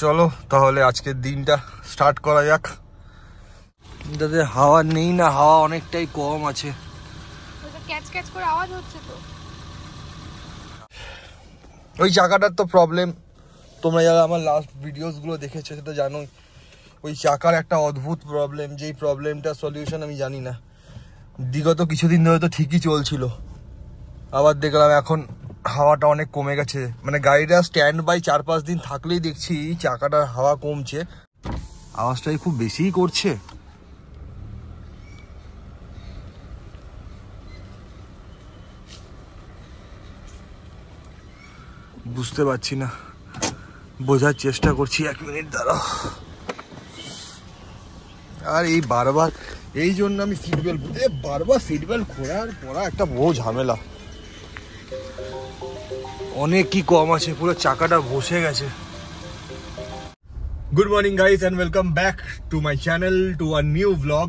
চলো তাহলে আজকের দিনটা স্টার্ট করা যাক। এটাতে হাওয়া নেই না, হাওয়া অনেকটাই কম আছে। ক্যাচ ক্যাচ করে আওয়াজ হচ্ছে তো। ওই চাকাটার তো প্রবলেম, তোমরা যারা আমার লাস্ট ভিডিওসগুলো দেখেছো সেটা জানোই। ওই চাকার একটা অদ্ভুত প্রবলেম, যেই প্রবলেমটার সলিউশন আমি জানি না। বিগত কিছুদিন ধরে তো ঠিকই চলছিল, আবার দেখলাম এখন হাওয়াটা অনেক কমে গেছে। মানে গাড়িটা স্ট্যান্ড বাই 4-5 দিন থাকলেই দেখছি চাকাটার হাওয়া কমছে, আওয়াজটাই খুব বেশিই করছে। বুঝতে পারছি না, বোঝার চেষ্টা করছি। 1 মিনিট দাঁড়াও। আর এই বারবার এই জন্য আমি সিট বেল্ট, বারবার সিট বেল্ট খোলার পরা একটা বড় ঝামেলা। অনেক কি কম আছে, পুরো চাকাটা বসে গেছে। Good morning guys and welcome back to my channel, to a new blog.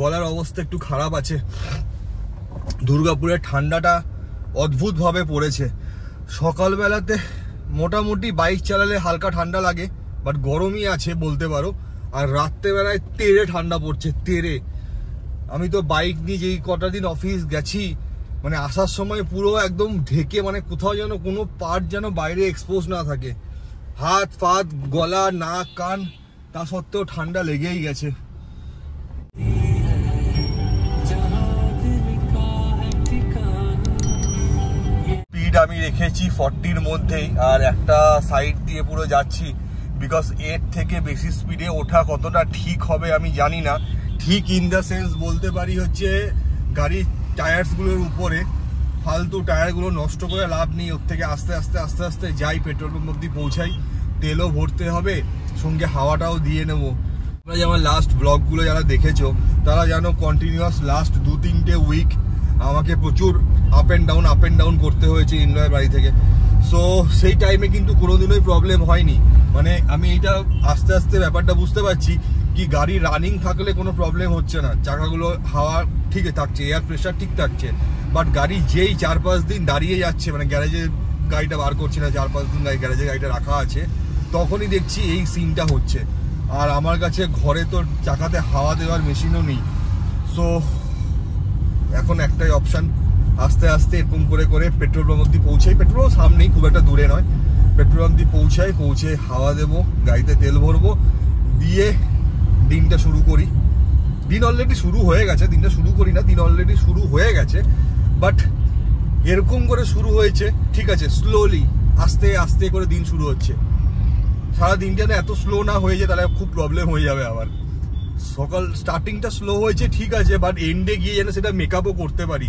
গলার অবস্থা একটু খারাপ আছে। দুর্গাপুরের ঠান্ডাটা অদ্ভুতভাবে পড়েছে। সকালবেলাতে মোটামুটি বাইক চালালে হালকা ঠান্ডা লাগে, বাট গরমই আছে বলতে পারো। আর রাত্রেবেলায় তেরে ঠান্ডা পড়ছে, তেরে। আমি তো বাইক নিয়ে যেই কটা দিন অফিস গেছি, মানে আসার সময় পুরো একদম ঢেকে, মানে কোথাও যেন কোনো পার্ট যেন বাইরে এক্সপোজ না থাকে। হাত ফাত গলা নাক কান, তা সত্ত্বেও ঠান্ডা লেগেই গেছে। স্পিড আমি রেখেছি 40-র মধ্যেই, আর একটা সাইড দিয়ে পুরো যাচ্ছি। বিকজ এর থেকে বেশি স্পিডে ওঠা কতটা ঠিক হবে আমি জানি না। ঠিক ইন দ্য সেন্স বলতে পারি হচ্ছে গাড়ির টায়ার্সগুলোর উপরে ফালতু টায়ারগুলো নষ্ট করে লাভ নেই। ওর থেকে আস্তে আস্তে আস্তে আস্তে যাই, পেট্রোল পাম্প অব্দি পৌঁছাই। তেলও ভরতে হবে, সঙ্গে হাওয়াটাও দিয়ে নেবো। তোমরা যে আমার লাস্ট ব্লগগুলো যারা দেখেছো তারা জানো কন্টিনিউয়াস লাস্ট 2-3টে উইক আমাকে প্রচুর আপ অ্যান্ড ডাউন করতে হয়েছে ইনলয়ের বাড়ি থেকে। সো সেই টাইমে কিন্তু কোনোদিনই প্রবলেম হয়নি। মানে আমি এইটা আস্তে আস্তে ব্যাপারটা বুঝতে পারছি কি গাড়ি রানিং থাকলে কোনো প্রবলেম হচ্ছে না, চাকাগুলো হাওয়া ঠিক থাকছে, এয়ার প্রেশার ঠিক থাকছে। বাট গাড়ি যেই 4-5 দিন দাঁড়িয়ে যাচ্ছে, মানে গ্যারেজে গাড়িটা বার করছি না, 4-5 দিন গ্যারেজে গাড়িটা রাখা আছে, তখনই দেখছি এই সিনটা হচ্ছে। আর আমার কাছে ঘরে তো চাকাতে হাওয়া দেওয়ার মেশিনও নেই। সো এখন একটাই অপশান, আস্তে আস্তে এরকম করে করে পেট্রোল পাম্প অব্দি পৌঁছাই। পেট্রোল সামনেই, খুব একটা দূরে নয়। পেট্রোল পাম্প অব্দি পৌঁছে হাওয়া দেবো, গাড়িতে তেল ভরবো, দিয়ে দিনটা শুরু করি। দিন অলরেডি শুরু হয়ে গেছে, দিনটা শুরু করি না, দিন অলরেডি শুরু হয়ে গেছে। বাট এরকম করে শুরু হয়েছে, ঠিক আছে, স্লোলি আস্তে আস্তে করে দিন শুরু হচ্ছে। সারা দিনটা না এত স্লো না হয়ে যায়, তাহলে খুব প্রবলেম হয়ে যাবে আবার। সকাল স্টার্টিংটা স্লো হয়েছে ঠিক আছে, বাট এন্ডে গিয়ে যেন সেটা মেকআপও করতে পারি।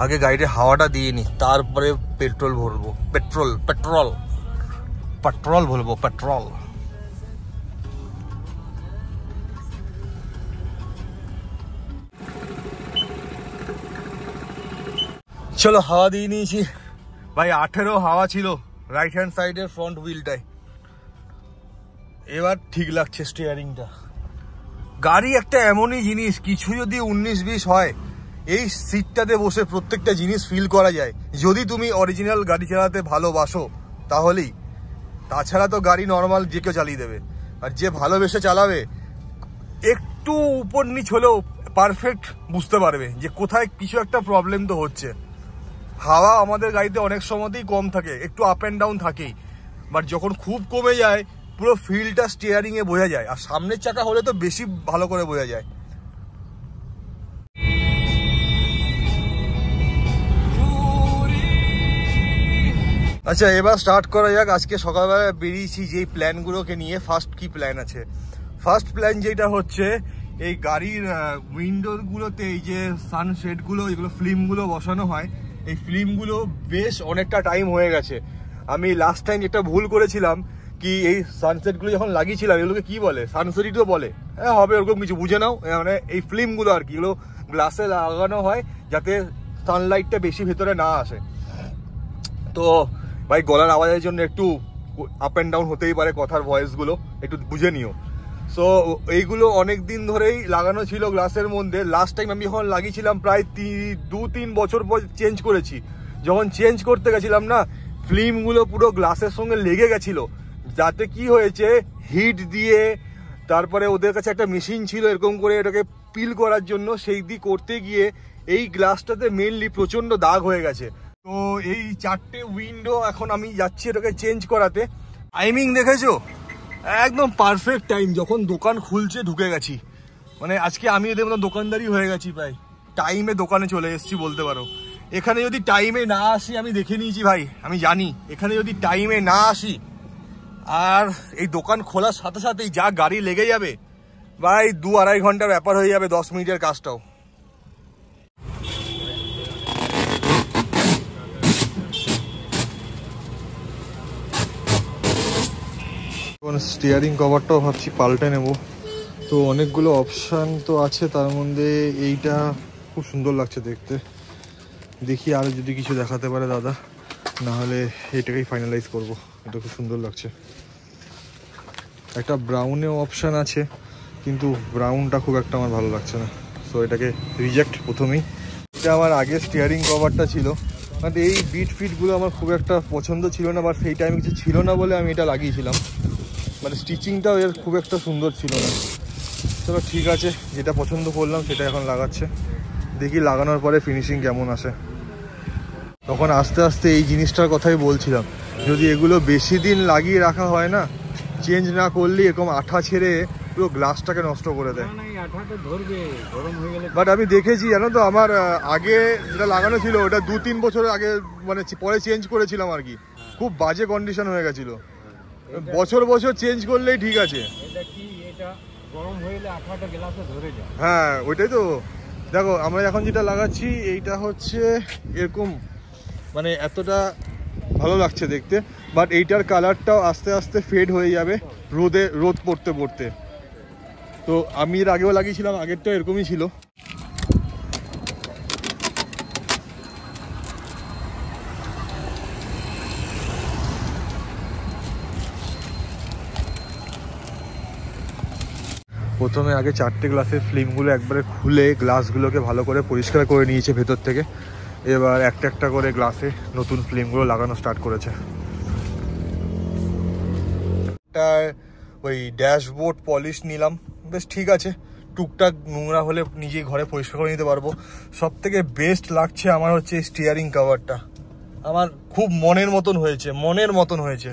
আগে গাড়িতে হাওয়াটা দিয়ে নি, তারপরে পেট্রোল ভরবো। পেট্রোল ভরবো, পেট্রোল। চলো হাওয়া দিয়ে নিয়েছি ভাই। 18 হাওয়া ছিল রাইট হ্যান্ড সাইডের ফ্রন্ট হুইলটায়। এবার ঠিক লাগছে স্টিয়ারিংটা। গাড়ি একটা এমনই জিনিস, কিছু যদি 19-20 হয়, এই সিটটাতে বসে প্রত্যেকটা জিনিস ফিল করা যায়। যদি তুমি অরিজিনাল গাড়ি চালাতে ভালোবাসো তাহলেই, তাছাড়া তো গাড়ি নর্মাল যে কেউ চালিয়ে দেবে। আর যে ভালোবেসে চালাবে একটু উপর নিচ হলেও পারফেক্ট বুঝতে পারবে যে কোথায় কিছু একটা প্রবলেম তো হচ্ছে। হাওয়া আমাদের গাড়িতে অনেক সময়তেই কম থাকে, একটু আপ অ্যান্ড ডাউন থাকেই। বাট যখন খুব কমে যায় পুরো ফিলটা স্টিয়ারিংয়ে বোঝা যায়। আর সামনের চাকা হলে তো বেশি ভালো করে বোঝা যায়। আচ্ছা এবার স্টার্ট করা যাক। আজকে সকালবেলা বেরিয়েছি যেই প্ল্যানগুলোকে নিয়ে। ফার্স্ট কি প্ল্যান আছে? ফার্স্ট প্ল্যান যেটা হচ্ছে, এই গাড়ির উইন্ডোগুলোতে এই যে সানশেডগুলো, এগুলো ফিল্মগুলো বসানো হয়, এই ফিল্মগুলো বেশ অনেকটা টাইম হয়ে গেছে। আমি লাস্ট টাইম যেটা ভুল করেছিলাম কি, এই সানসেটগুলো যখন লাগিয়েছিলাম, এগুলোকে কি বলে, সানসেটই তো বলে, হ্যাঁ হবে ওরকম কিছু, বুঝে নাও। মানে এই ফিল্মগুলো আর কি, এগুলো গ্লাসে লাগানো হয় যাতে সানলাইটটা বেশি ভেতরে না আসে। তো ভাই গলার আওয়াজের জন্য একটু আপ অ্যান্ড ডাউন হতেই পারে কথার ভয়েসগুলো, একটু বুঝে নিও। সো এইগুলো অনেক দিন ধরেই লাগানো ছিল গ্লাসের মধ্যে। লাস্ট টাইম আমি যখন লাগিয়েছিলাম প্রায় 2-3 বছর পর চেঞ্জ করেছি। যখন চেঞ্জ করতে গেছিলাম না, ফিল্মগুলো পুরো গ্লাসের সঙ্গে লেগে গেছিলো। যাতে কি হয়েছে, হিট দিয়ে তারপরে ওদের কাছে একটা মেশিন ছিল এরকম করে এটাকে পিল করার জন্য, সেই দিয়ে করতে গিয়ে এই গ্লাসটাতে মেনলি প্রচণ্ড দাগ হয়ে গেছে। তো এই 4টে উইন্ডো এখন আমি যাচ্ছি এটাকে চেঞ্জ করাতে। টাইমিং দেখেছো, একদম পারফেক্ট টাইম, যখন দোকান খুলছে ঢুকে গেছি। মানে আজকে আমি এদের মতো দোকানদারি হয়ে গেছি, প্রায় টাইমে দোকানে চলে এসেছি বলতে পারো। এখানে যদি টাইমে না আসি, আমি দেখে নিয়েছি ভাই, আমি জানি এখানে যদি টাইমে না আসি আর এই দোকান খোলার সাথে সাথেই যা গাড়ি লেগে যাবে ভাই, 2-2.5 ঘন্টার ব্যাপার হয়ে যাবে 10 মিনিটের কাজটাও। স্টিয়ারিং কভারটাও ভাবছি পাল্টে নেব। তো অনেকগুলো অপশান তো আছে, তার মধ্যে এইটা খুব সুন্দর লাগছে দেখতে। দেখি আর যদি কিছু দেখাতে পারে দাদা, নাহলে এটাকেই ফাইনালাইজ করব। এটা খুব সুন্দর লাগছে। একটা ব্রাউনেও অপশান আছে, কিন্তু ব্রাউনটা খুব একটা আমার ভালো লাগছে না, সো এটাকে রিজেক্ট প্রথমেই। এটা আমার আগে স্টিয়ারিং কভারটা ছিল, মানে এই বিট ফিটগুলো আমার খুব একটা পছন্দ ছিল না, বাট সেই টাইমে কিছু ছিল না বলে আমি এটা লাগিয়েছিলাম। মানে স্টিচিংটাও এর খুব একটা সুন্দর ছিল না। চলো ঠিক আছে, যেটা পছন্দ করলাম সেটা এখন লাগাচ্ছে। দেখি লাগানোর পরে ফিনিশিং কেমন আসে। তখন আস্তে আস্তে এই জিনিসটার কথাই বলছিলাম, যদি এগুলো বেশি দিন লাগিয়ে রাখা হয় না, চেঞ্জ না করলে এরকম আঠা ছেড়ে পুরো গ্লাসটাকে নষ্ট করে দেয়। বাট আমি দেখেছি জানো তো, আমার আগে যেটা লাগানো ছিল ওটা 2-3 বছর আগে, মানে পরে চেঞ্জ করেছিলাম আর কি। খুব বাজে কন্ডিশন হয়ে গেছিল। বছর বছর চেঞ্জ করলেই ঠিক আছে। হ্যাঁ ওইটাই তো। দেখো আমরা এখন যেটা লাগাচ্ছি এইটা হচ্ছে এরকম, মানে এতটা ভালো লাগছে দেখতে, বাট এইটার কালারটাও আস্তে আস্তে ফেড হয়ে যাবে রোদ পড়তে পড়তে। তো আমি এর আগেও লাগিয়েছিলাম, আগেরটা এরকমই ছিল। প্রথমে আগে 4টে গ্লাসের ফিল্মগুলো একবারে খুলে গ্লাসগুলোকে ভালো করে পরিষ্কার করে নিয়েছে ভেতর থেকে। এবার একটা একটা করে গ্লাসে নতুন ফিল্মগুলো লাগানো স্টার্ট করেছে। একটা ওই ড্যাশবোর্ড পলিশ নিলাম, বেশ ঠিক আছে। টুকটাক নোংরা হলে নিজেই ঘরে পরিষ্কার করে নিতে পারবো। সব থেকে বেস্ট লাগছে আমার হচ্ছে স্টিয়ারিং কভারটা, আমার খুব মনের মতন হয়েছে।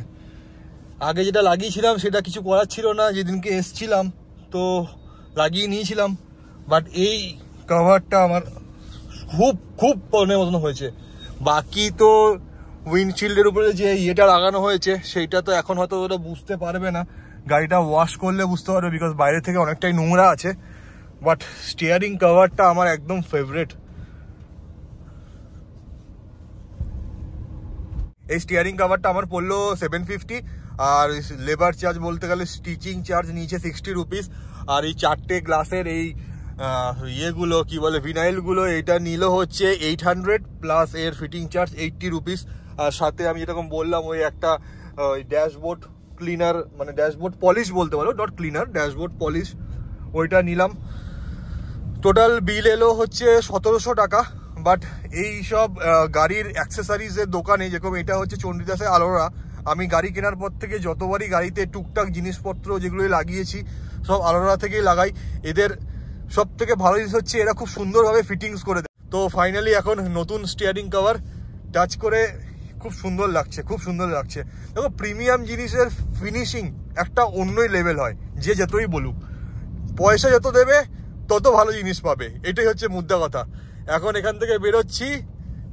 আগে যেটা লাগিয়েছিলাম সেটা কিছু করার ছিল না, যেদিনকে এসছিলাম তো লাগিয়ে নিয়েছিলাম, বাট এই কভারটা আমার খুব খুব মনের মতন হয়েছে। বাকি তো উইন্ডশিল্ডের উপরে যে ইয়েটা লাগানো হয়েছে সেইটা তো এখন হয়তো ওটা বুঝতে পারবে না, গাড়িটা ওয়াশ করলে বুঝতে পারবে, বিকজ বাইরে থেকে অনেকটাই নোংরা আছে। বাট স্টিয়ারিং কভারটা আমার একদম ফেভারিট। এই স্টিয়ারিং কভারটা আমার পড়লো 750, আর লেবার চার্জ বলতে গেলে স্টিচিং চার্জ নিচে 60 রুপিস। আর এই 4টে গ্লাসের এই ইয়েগুলো কি বলে ভিনাইলগুলো, এইটা নিল হচ্ছে 800 প্লাস এর ফিটিং চার্জ 80 রুপিস। আর সাথে আমি যেরকম বললাম ওই একটা ড্যাশবোর্ড ক্লিনার, মানে ড্যাশবোর্ড পলিশ বলতে পারো, নট ক্লিনার, ড্যাশবোর্ড পলিশ, ওইটা নিলাম। টোটাল বিল এলো হচ্ছে 1700 টাকা। বাট এই সব গাড়ির অ্যাক্সেসরিজের দোকানে, যেরকম এটা হচ্ছে চণ্ডীদাসের আলোরা, আমি গাড়ি কেনার পর থেকে যতবারই গাড়িতে টুকটাক জিনিসপত্র যেগুলো লাগিয়েছি সব আলোরা থেকেই লাগাই। এদের সব থেকে ভালো জিনিস হচ্ছে এরা খুব সুন্দরভাবে ফিটিংস করে দেয়। তো ফাইনালি এখন নতুন স্টিয়ারিং কভার টাচ করে খুব সুন্দর লাগছে। দেখো প্রিমিয়াম জিনিসের ফিনিশিং একটা অন্যই লেভেল হয়, যে যতই বলুক। পয়সা যত দেবে তত ভালো জিনিস পাবে, এটাই হচ্ছে মুদ্রা কথা। এখন এখান থেকে বেরোচ্ছি,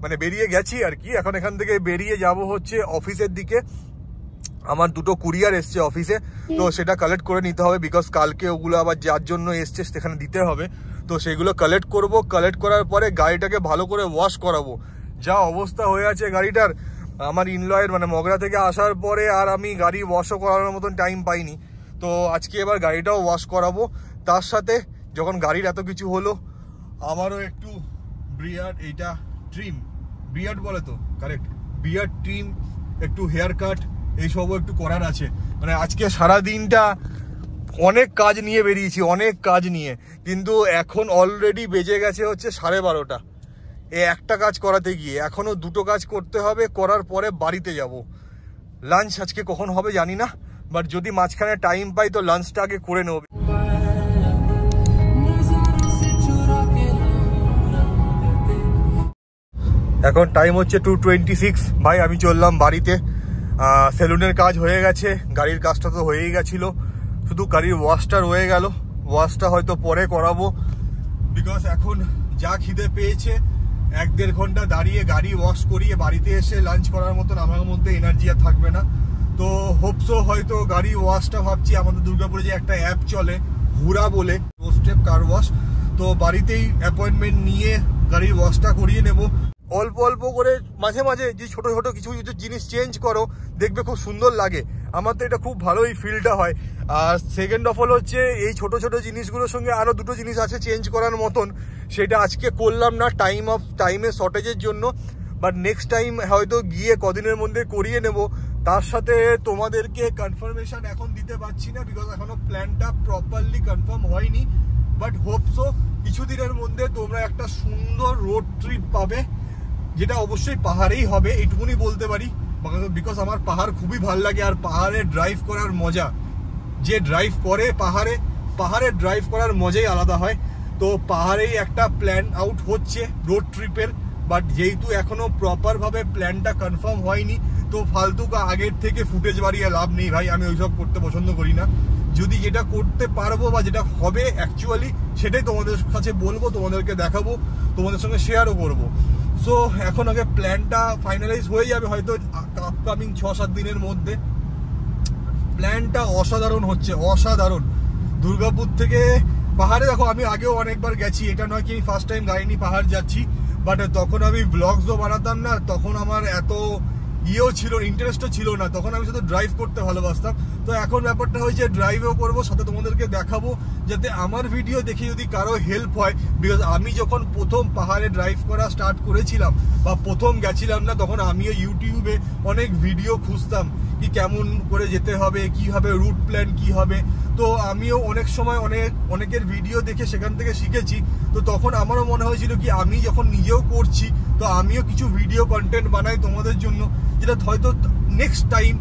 মানে বেরিয়ে গেছি আর কি। এখন এখান থেকে বেরিয়ে যাব হচ্ছে অফিসের দিকে। আমার 2টো কুরিয়ার এসছে অফিসে, তো সেটা কালেক্ট করে নিতে হবে, বিকজ কালকে ওগুলো আবার যার জন্য এসছে সেখানে দিতে হবে। তো সেগুলো কালেক্ট করব। কালেক্ট করার পরে গাড়িটাকে ভালো করে ওয়াশ করাবো। যা অবস্থা হয়ে আছে গাড়িটার, আমার ইনলয়ের মানে মগরা থেকে আসার পরে আর আমি গাড়ি ওয়াশও করানোর মতন টাইম পাইনি। তো আজকে এবার গাড়িটাও ওয়াশ করাবো। তার সাথে যখন গাড়ির এত কিছু হলো, আমারও একটু বিয়ার্ড, এইটা ট্রিম, বিয়ার্ড বলে তো কারেক্ট, বিয়ার্ড ট্রিম, একটু হেয়ার কাট, এইসবও একটু করার আছে। মানে আজকে সারা দিনটা অনেক কাজ নিয়ে বেরিয়েছি, অনেক কাজ নিয়ে, কিন্তু এখন অলরেডি বেজে গেছে হচ্ছে 12:30। এই একটা কাজ করাতে গিয়ে এখনো দুটো কাজ করতে হবে, করার পরে বাড়িতে যাব। লাঞ্চ আজকে কখন হবে জানি না, বাট যদি মাঝখানে টাইম পাই তো লাঞ্চটা আগে করে নেব। এখন টাইম হচ্ছে 2:26। ভাই আমি চললাম বাড়িতে। সেলুনের কাজ হয়ে গেছে, গাড়ির কাজটা তো হয়েই গেছিল, শুধু গাড়ির ওয়াশটা রয়ে গেল। ওয়াশটা হয়তো পরে করাবো, বিকজ এখন যা খিদে পেয়েছে 1-1.5 ঘন্টা দাঁড়িয়ে গাড়ি ওয়াশ করিয়ে বাড়িতে এসে লাঞ্চ করার মতন আমার মধ্যে এনার্জি আর থাকবে না। তো হোপসো হয়তো গাড়ি ওয়াশটা ভাবছি, আমাদের দুর্গাপুরে যে একটা অ্যাপ চলে হুরা বলে, স্টেপ কার ওয়াশ, তো বাড়িতেই অ্যাপয়েন্টমেন্ট নিয়ে গাড়ির ওয়াশটা করিয়ে নেব। অল্প অল্প করে মাঝে মাঝে যে ছোট ছোট কিছু কিছু জিনিস চেঞ্জ করো, দেখবে খুব সুন্দর লাগে। আমার তো এটা খুব ভালোই ফিলটা হয়। আর সেকেন্ড অফ অল হচ্ছে এই ছোট ছোট জিনিসগুলোর সঙ্গে আরও দুটো জিনিস আছে চেঞ্জ করার মতন, সেটা আজকে করলাম না টাইমের শর্টেজের জন্য, বাট নেক্সট টাইম হয়তো গিয়ে কদিনের মধ্যে করিয়ে নেব। তার সাথে তোমাদেরকে কনফার্মেশন এখন দিতে পারছি না, বিকজ এখনো প্ল্যানটা প্রপারলি কনফার্ম হয়নি, বাট হোপসো কিছুদিনের মধ্যে তোমরা একটা সুন্দর রোড ট্রিপ পাবে, যেটা অবশ্যই পাহাড়েই হবে, এইটুকুনি বলতে পারি, বিকজ আমার পাহাড় খুবই ভালো লাগে। আর পাহাড়ে ড্রাইভ করার মজা, যে ড্রাইভ করে পাহাড়ে ড্রাইভ করার মজাই আলাদা হয়। তো পাহাড়েই একটা প্ল্যান আউট হচ্ছে রোড ট্রিপের, বাট যেহেতু এখনো প্রপার ভাবে প্ল্যানটা কনফার্ম হয়নি, তো ফালতু আগের থেকে ফুটেজ বাড়িয়ে লাভ নেই ভাই, আমি ওইসব করতে পছন্দ করি না। যদি যেটা করতে পারবো বা যেটা হবে অ্যাকচুয়ালি, সেটাই তোমাদের কাছে বলবো, তোমাদেরকে দেখাবো, তোমাদের সঙ্গে শেয়ারও করবো। সো এখন আগে প্ল্যানটা ফাইনালাইজ হয়ে যাবে হয়তো আপকামিং 6-7 দিনের মধ্যে। প্ল্যানটা অসাধারণ হচ্ছে, অসাধারণ। দুর্গাপুর থেকে পাহাড়ে দেখো, আমি আগেও অনেকবার গেছি, এটা নয় কি আমি ফার্স্ট টাইম গাড়ি নিয়ে পাহাড় যাচ্ছি, বাট তখন আমি ব্লগসও বানাতাম না, তখন আমার এত ছিল ইন্টারেস্টও ছিল না, তখন আমি শুধু ড্রাইভ করতে ভালোবাসতাম। তো এখন ব্যাপারটা হয়েছে ড্রাইভও করবো, সাথে তোমাদেরকে দেখাবো, যাতে আমার ভিডিও দেখে যদি কারো হেল্প হয়। বিকজ আমি যখন প্রথম পাহাড়ে ড্রাইভ করা স্টার্ট করেছিলাম বা প্রথম গেছিলাম না, তখন আমিও ইউটিউবে অনেক ভিডিও খুঁজতাম কি কেমন করে যেতে হবে, কিভাবে রুট প্ল্যান কি হবে। তো আমিও অনেক সময় অনেকের ভিডিও দেখে সেখান থেকে শিখেছি। তো তখন আমারও মনে হয়েছিল কি আমি যখন নিজেও করছি, তো আমিও কিছু ভিডিও কন্টেন্ট বানাই তোমাদের জন্য, যেটা হয়তো নেক্সট টাইম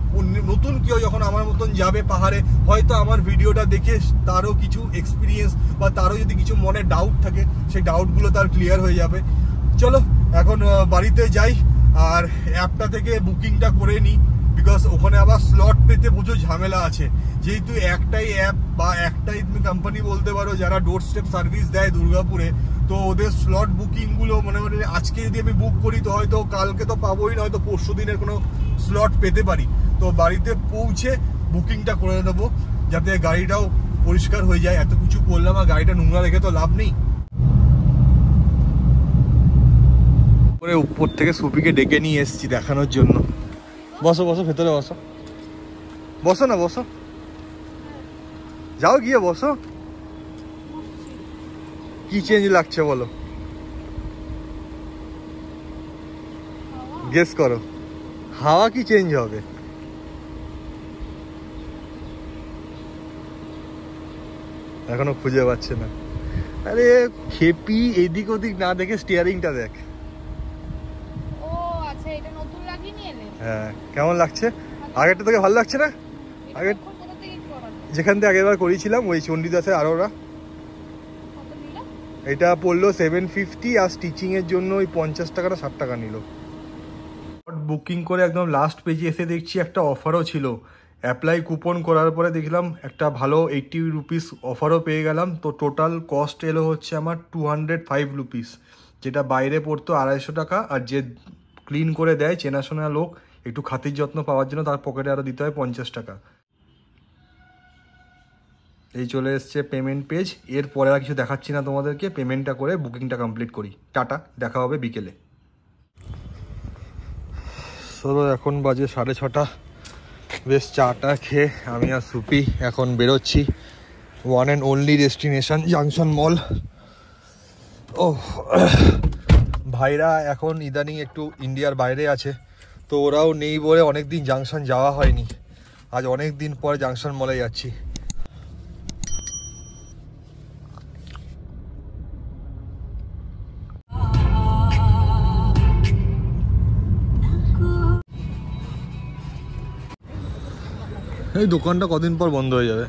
নতুন কেউ যখন আমার মতন যাবে পাহাড়ে, হয়তো আমার ভিডিওটা দেখে তারও কিছু এক্সপিরিয়েন্স বা তারও যদি কিছু মনে ডাউট থাকে, সেই ডাউটগুলো তার ক্লিয়ার হয়ে যাবে। চলো এখন বাড়িতে যাই আর অ্যাপটা থেকে বুকিংটা করে নিই, বিকজ ওখানে আবার স্লট পেতে প্রচুর ঝামেলা আছে। যেহেতু একটাই অ্যাপ বা একটাই তুমি কোম্পানি বলতে পারো যারা ডোর স্টেপ সার্ভিস দেয় দুর্গাপুরে, তো ওদের স্লট বুকিংগুলো মনে আজকে যদি আমি বুক করি তো হয়তো কালকে তো পাবোই না, হয়তো পরশু দিনের কোনো স্লট পেতে পারি। তো বাড়িতে পৌঁছে বুকিংটা করে দেবো, যাতে গাড়িটাও পরিষ্কার হয়ে যায়। এত কিছু করলাম আর গাড়িটা নোংরা রেখে তো লাভ নেই। উপর থেকে সুপিকে ডেকে নিয়ে এসেছি দেখানোর জন্য। বসো বসো, ভেতরে বসো, বসো না বসো, যাও গিয়ে বসো। কি চেঞ্জ লাগছে বলো, গেস করো, হাওয়া কি চেঞ্জ হবে? এখনো খুঁজে পাচ্ছে না। আরে খেপি এদিক ওদিক না দেখে স্টিয়ারিংটা দেখ। ও আচ্ছা, এটা নতুন লাগিয়ে নিয়ে এলে? হ্যাঁ, কেমন লাগছে? আগেরটা থেকে ভালো লাগছে না? আগে যেখান থেকে আগেরবার করেছিলাম ওই চণ্ডীদাসের আরোরা, এটা পড়লো 750, আর স্টিচিং এর জন্য ওই 50 টাকা না 60 টাকা নিল। বুকিং করে একদম লাস্ট পেজে এসে দেখছি একটা অফারও ছিল। অ্যাপ্লাই কুপন করার পরে দেখলাম একটা ভালো 80 রুপিস অফারও পেয়ে গেলাম। তো টোটাল কস্ট এলো হচ্ছে আমার 205 রুপিস, যেটা বাইরে পড়তো 250 টাকা। আর যে ক্লিন করে দেয় চেনাশোনা লোক, একটু খাতির যত্ন পাওয়ার জন্য তার পকেটে আরও দিতে হয় 50 টাকা। এই চলে এসছে পেমেন্ট পেজ। এরপরে আর কিছু দেখাচ্ছি না তোমাদেরকে, পেমেন্টটা করে বুকিংটা কমপ্লিট করি। টাটা, দেখা হবে বিকেলে। চলো এখন বাজে 6:30, বেশ চাটা খেয়ে আমি আর সুপি এখন বেরোচ্ছি one and only destination junction mall. ও ভাইরা এখন ইদানিং একটু ইন্ডিয়ার বাইরে আছে, তো ওরাও নেই বলে অনেকদিন জাংশন যাওয়া হয়নি। আজ অনেক দিন পরে জাংশন মলে যাচ্ছি। এই দোকানটা কদিন পর বন্ধ হয়ে যাবে।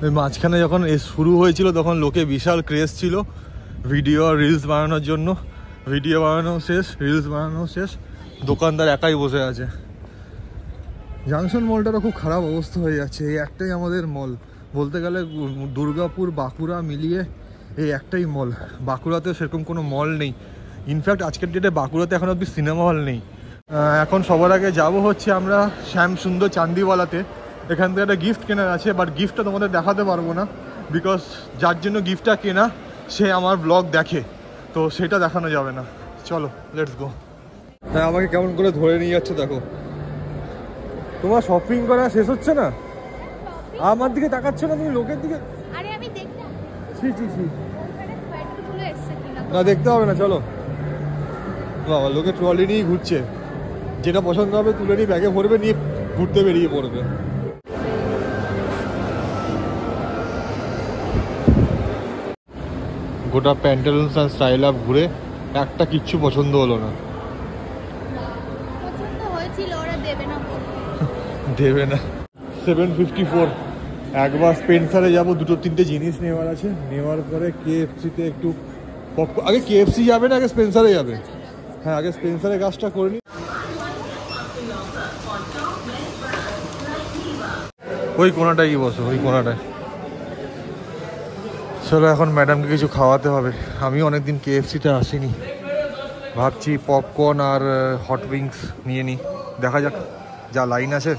ওই মাঝখানে যখন শুরু হয়েছিল তখন লোকে বিশাল ক্রেজ ছিল ভিডিও আর রিলস বানানোর জন্য। ভিডিও বানানো শেষ, রিলস বানানো শেষ, দোকানদার একাই বসে আছে। জাংশন মলটারও খুব খারাপ অবস্থা হয়ে যাচ্ছে। এই একটাই আমাদের মল বলতে গেলে, দুর্গাপুর বাঁকুড়া মিলিয়ে এই একটাই মল। বাঁকুড়াতেও সেরকম কোনো মল নেই। ইনফ্যাক্ট আজকের ডেটে বাঁকুড়াতে এখন অব্দি সিনেমা হল নেই। এখন সবার আগে যাব হচ্ছে আমরা শ্যাম সুন্দর চান্দিওয়ালাতে। এখান থেকে একটা গিফট কেনার আছে, বাট গিফটটা তোমাদের দেখাতে পারবো না, বিকজ যার জন্য গিফটটা কেনা সে আমার ব্লগ দেখে, তো সেটা দেখানো যাবে না। চলো লেটস গো। তাই আমাকে কেমন করে ধরে নিয়ে যাচ্ছে দেখো। তোমার শপিং করা শেষ হচ্ছে না? আমার দিকে তাকাচ্ছ না তুমি, লোকের দিকে। আরে আমি দেখলাম। ছি ছি ছি, ওখানে সোয়েটারগুলো এসছে কিনা না দেখতে হবে না, চলো। বাবা লোকে ট্রলি নিয়ে ঘুরছে, যেটা পছন্দ হবে তুলে নিয়ে ব্যাগে ভরবে, নিয়ে ঘুরতে বেরিয়ে পড়বে। গোটা প্যান্টালুন্স আর স্টাইল আপ ঘুরে একটা কিচ্ছু পছন্দ হলো না। পছন্দ হয়েছিল, ওরা দেবে না দেবে না। 754 একবার স্পেন্সারে যাবো, দুটো তিনটে জিনিস নেওয়ার আছে। নেওয়ার পরে KFC-তে একটু আগে KFC যাবে না আগে স্পেন্সারে যাবে? হ্যাঁ আগে স্পেন্সারে কাজটা করে নি। ওই কোনাটায় কি বসো, ওই কোনাটায়। চলো এখন ম্যাডামকে কিছু খাওয়াতে হবে। আমি অনেকদিন KFC-তে আসিনি, ভাবছি পপকর্ন আর হট উইংস নিয়ে নিই, দেখা যাক যা লাইন আছে।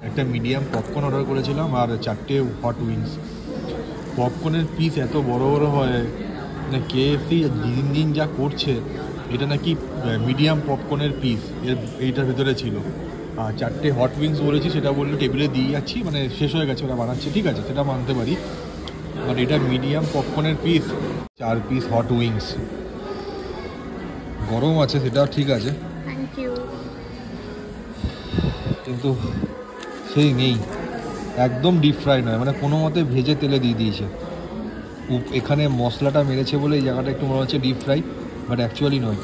একটা মিডিয়াম পপকর্ন অর্ডার করেছিলাম আর 4টে হট উইংস। পপকর্নের পিস এত বড় বড় হয় মানে KFC দিন দিন যা করছে, এটা নাকি মিডিয়াম পপকর্নের পিস এইটার ভিতরে ছিল। আর 4টে হট উইংস বলেছি, সেটা বললো টেবিলে দিয়ে যাচ্ছি, মানে শেষ হয়ে গেছে, ওরা বানাচ্ছে, ঠিক আছে সেটা মানতে পারি, বাট এটা মিডিয়াম পপকর্নের পিস, 4 পিস হট উইংস। গরম আছে সেটা ঠিক আছে, থ্যাংক ইউ, কিন্তু সেই নেই, একদম ডিপ ফ্রাই নয়, মানে কোনো মতে ভেজে তেলে দিয়ে দিয়েছে। এখানে মশলাটা মেরেছে বলে এই জায়গাটা একটু মনে হচ্ছে ডিপ ফ্রাই, বাট অ্যাকচুয়ালি নয়।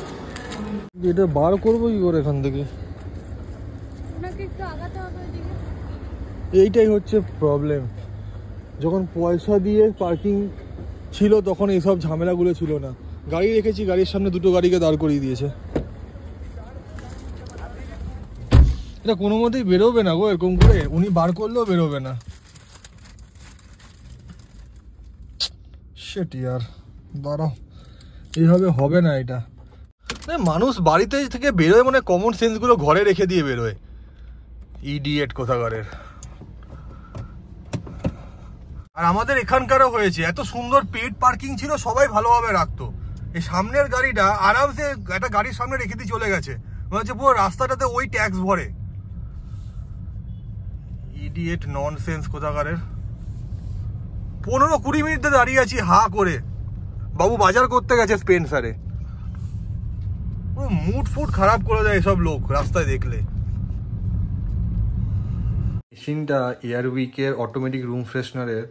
এটা বার করবো কি করে এখান থেকে? ওনাকে একটু আগাতে হবে ওইদিকে। এইটাই হচ্ছে প্রবলেম। যখন পয়সা দিয়ে পার্কিং ছিল তখন এইসব ঝামেলাগুলো ছিল না। গাড়ি রেখেছি, গাড়ির সামনে দুটো গাড়িকে দাঁড় করিয়ে দিয়েছে। এটা কোনো মতেই বেরোবে না গো, এরকম করে উনি বার করলেও বেরোবে না। সেটি আর দাঁড়াও, এইভাবে হবে না। এটা মানুষ বাড়িতে থেকে বেরোয় মানে কমন সেন্সগুলো ঘরে রেখে দিয়ে বেরোয়। ইডিয়েট কোথাকারের। আর আমাদের এখানকারও হয়েছে, এত সুন্দর পেড পার্কিং ছিল, সবাই ভালোভাবে রাখতো। এই সামনের গাড়িটা আরামসে একটা গাড়ির সামনে রেখে দিয়ে চলে গেছে, মনে হচ্ছে পুরো রাস্তাটাতে ওই ট্যাক্স ভরে। Idiot nonsense কোথাকারের। 15-20 মিনিট ধরে দাঁড়িয়ে আছি হা করে। বাবু বাজার করতে গেছে স্পেন্সারে। মুড ফুড খারাপ করে দেয় এসব লোক রাস্তায় দেখলে। মেশিনটা এয়ারউইকের অটোমেটিক রুম ফ্রেশনারের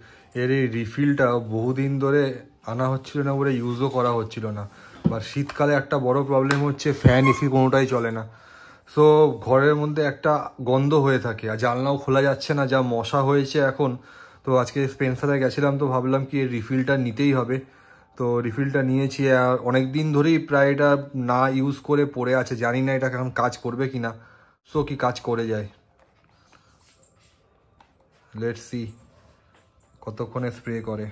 এর এই রিফিলটা বহুদিন ধরে আনা হচ্ছিল না বলে ইউজও করা হচ্ছিল না। বা শীতকালে একটা বড় প্রবলেম হচ্ছে ফ্যান এসি কোনোটাই চলে না, সো ঘরের মধ্যে একটা গন্ধ হয়ে থাকে, আর জানলাও খোলা যাচ্ছে না, যা মশা হয়েছে এখন। তো আজকে স্পেন্সারে গেছিলাম, তো ভাবলাম কি এর রিফিলটা নিতেই হবে, তো রিফিলটা নিয়েছি। আর অনেক দিন ধরেই প্রায় এটা না ইউজ করে পড়ে আছে, জানি না এটা এখন কাজ করবে কিনা। সো কি কাজ করে যায়, লেটস সি কতক্ষণে স্প্রে করে।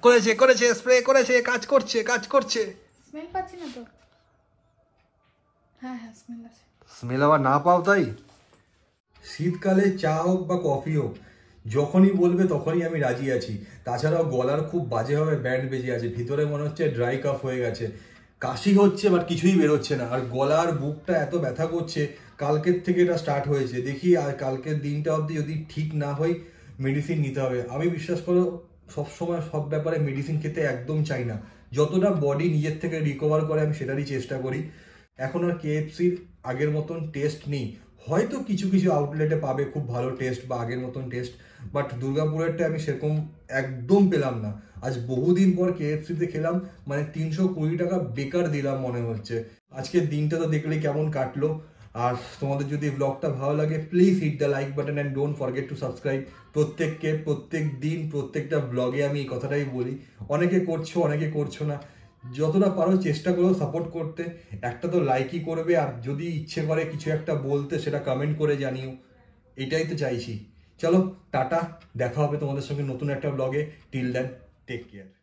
করেছে করেছে স্প্রে করেছে, কাজ করছে কাজ করছে। স্মেল পাচ্ছি না তো। হ্যাঁ হ্যাঁ স্মেল আছে। স্মেল আবার না পাও তাই? শীতকালে চা হোক বা কফি হোক, যখনই বলবে তখনই আমি রাজি আছি। তাছাড়াও গলার খুব বাজেভাবে ব্যান্ড বেজে আছে, ভিতরে মনে হচ্ছে ড্রাই কাফ হয়ে গেছে, কাশি হচ্ছে বাট কিছুই বেরোচ্ছে না। আর গলার বুকটা এত ব্যথা করছে, কালকের থেকে এটা স্টার্ট হয়েছে। দেখি আর কালকের দিনটা অবধি যদি ঠিক না হয় মেডিসিন নিতে হবে। আমি বিশ্বাস করো সবসময় সব ব্যাপারে মেডিসিন খেতে একদম চাই না, যতটা বডি নিজের থেকে রিকভার করে আমি সেটারই চেষ্টা করি। এখন আর KFC-র আগের মতন টেস্ট নেই, হয়তো কিছু কিছু আউটলেটে পাবে খুব ভালো টেস্ট বা আগের মতন টেস্ট, বাট দুর্গাপুরেরটা আমি সেরকম একদম পেলাম না। আজ বহুদিন পর কেএফসিতে খেলাম, মানে 320 টাকা বেকার দিলাম মনে হচ্ছে। আজকের দিনটা তো দেখলে কেমন কাটলো। আর তোমাদের যদি ব্লগটা ভালো লাগে please hit the like button and don't forget to subscribe. প্রত্যেককে প্রত্যেক দিন প্রত্যেকটা ব্লগে আমি এই কথাটাই বলি, অনেকে করছো অনেকে করছো না, যতটা পারো চেষ্টা করো সাপোর্ট করতে। একটা তো লাইকই করবে, আর যদি ইচ্ছে করে কিছু একটা বলতে সেটা কমেন্ট করে জানিও, এটাই তো চাইছি। চলো টাটা, দেখা হবে তোমাদের সঙ্গে নতুন একটা ব্লগে। Till then take care.